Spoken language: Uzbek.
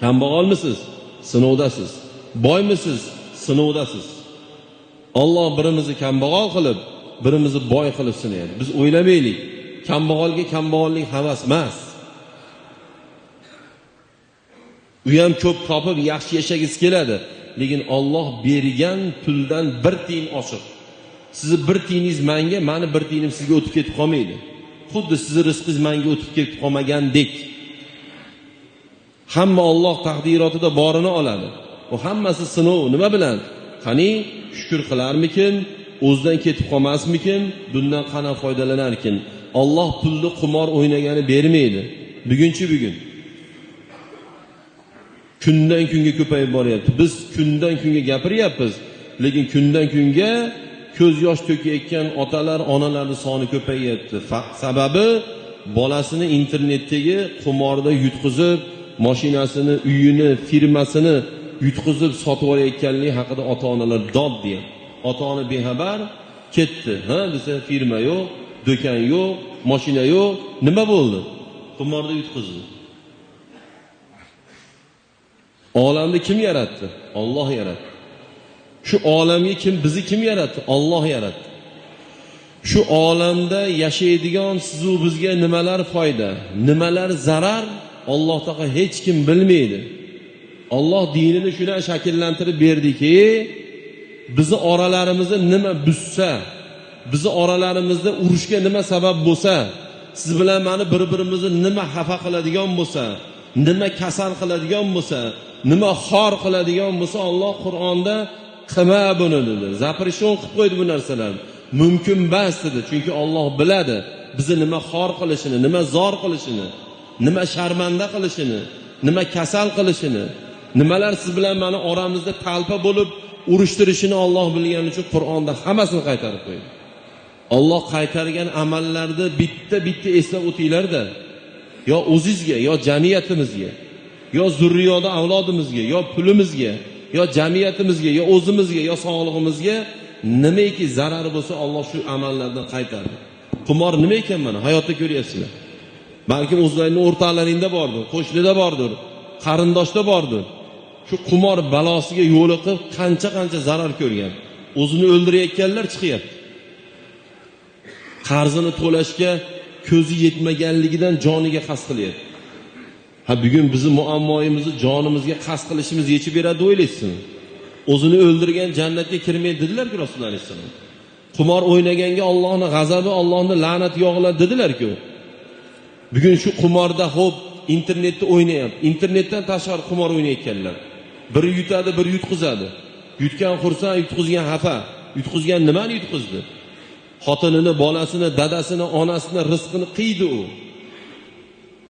Kambag'almisiz? Sinovdasiz. Boymisiz? Sinovdasiz. Alloh birimizni kambag'al qilib, birimizni boy qilib sinaydi. Biz o'ylamaylik. Kambag'alga kambag'allik havas emas. U ham ko'p topib yaxshi yashagisi keladi, lekin Alloh bergan puldan bir tiyin oshiq. Sizni bir tiyiningiz menga, meni bir tiyinim sizga o'tib ketib qolmaydi. Xuddi sizni rizqingiz menga o'tib ketib qolmagandek. Hamma Alloh taqdirotida borini oladi. Bu hammasi sinov. Nima bilan? Qani shukr qilarmikin? O'zidan ketib qolmasmikin? Bundan qana foydalanarkin? Alloh pulni qumor o'ynagani bermaydi. Bugunchi bugun. Kundan kunga ko'payib boryapti. Biz kundan kunga gapiryapmiz, lekin kundan kunga ko'z yosh to'kayotgan otalar, onalarning soni ko'payyapti. Sababi bolasini internetdagi qumorda yutqizib, mashinasini, uyini, firmasini yutqizib sotib olayotganligi haqida ota-onalar dod deydi. Ota-ona bexabar ketdi. Ha, desa firma yo'q, do'kon yo'q, mashina yo'q. Nima bo'ldi? Qumorda yutqizdi. Olamni kim yaratdi? Alloh yaratdi. Shu olamga bizni kim yaratdi? Alloh yaratdi. Shu olamda yashaydigan sizu bizga nimalar foyda, nimalar zarar, Alloh taolo hech kim bilmaydi. Alloh dinini shuna shakllantirib berdiki, bizni oralarimizda nima buzsa, bizni oralarimizda urushga nima sabab bo'lsa, siz bilan meni bir-birimizni nima xafa qiladigan bo'lsa, nima kasal qiladigan bo'lsa, nima xor qiladigan bo'lsa, Alloh Qur'onda qilma buni dedi. Zaprishon qilib qo'ydi bu narsalarni. Mumkin emas dedi. Chunki Alloh biladi bizni nima xor qilishini, nima zor qilishini, nima sharmanda qilishini, nima kasal qilishini, nimalar siz bilan meni oramizda talpa bo'lib urushtirishini Alloh bilgani uchun Qur'onda hammasini qaytarib qo'ydi. Alloh qaytargan amallarni bitta-bitta eslab o'tinglar-da. Yo o'zingizga, yo jamiyatimizga, yo zurriyoda avlodimizga, yo pulimizga, yo jamiyatimizga, yo o'zimizga, yo sog'lig'imizga nimaiki zarar bo'lsa, Alloh shu amallardan qaytardi. Qumor nima ekan mana hayotda ko'ryapsizlar. Balki o'zlaringning o'rtalaringda bordir, qo'shnida bordir, qarindoshda bordir. Shu qumor balosiga yo'liqib qancha zarar ko'rgan. O'zini o'ldirayotganlar chiqyapti. Qarzini to'lashga ko'zi yetmaganligidan joniga qasd qilyapti. Ha, bugun bizni muammoyimizni jonimizga qasd qilishimiz yechib beradi o'ylaysizmi? O'zini o'ldirgan jannatga kirmaydi dedilar-ku Rasululloh alayhisalom. Qumor o'ynaganga Allohning g'azabi, Allohning la'nati yog'iladi dedilar-ku. Bugun shu qumorda xo'p internetda o'ynayapti. Internetdan tashqari qumor o'ynayotganlar. Biri yutadi, biri yutqizadi. Yutgan xursand, yutqizgan xafa. Yutqizgan nimani yutqizdi? Xotinini, bolasini, dadasini, onasini rizqini qiydi u.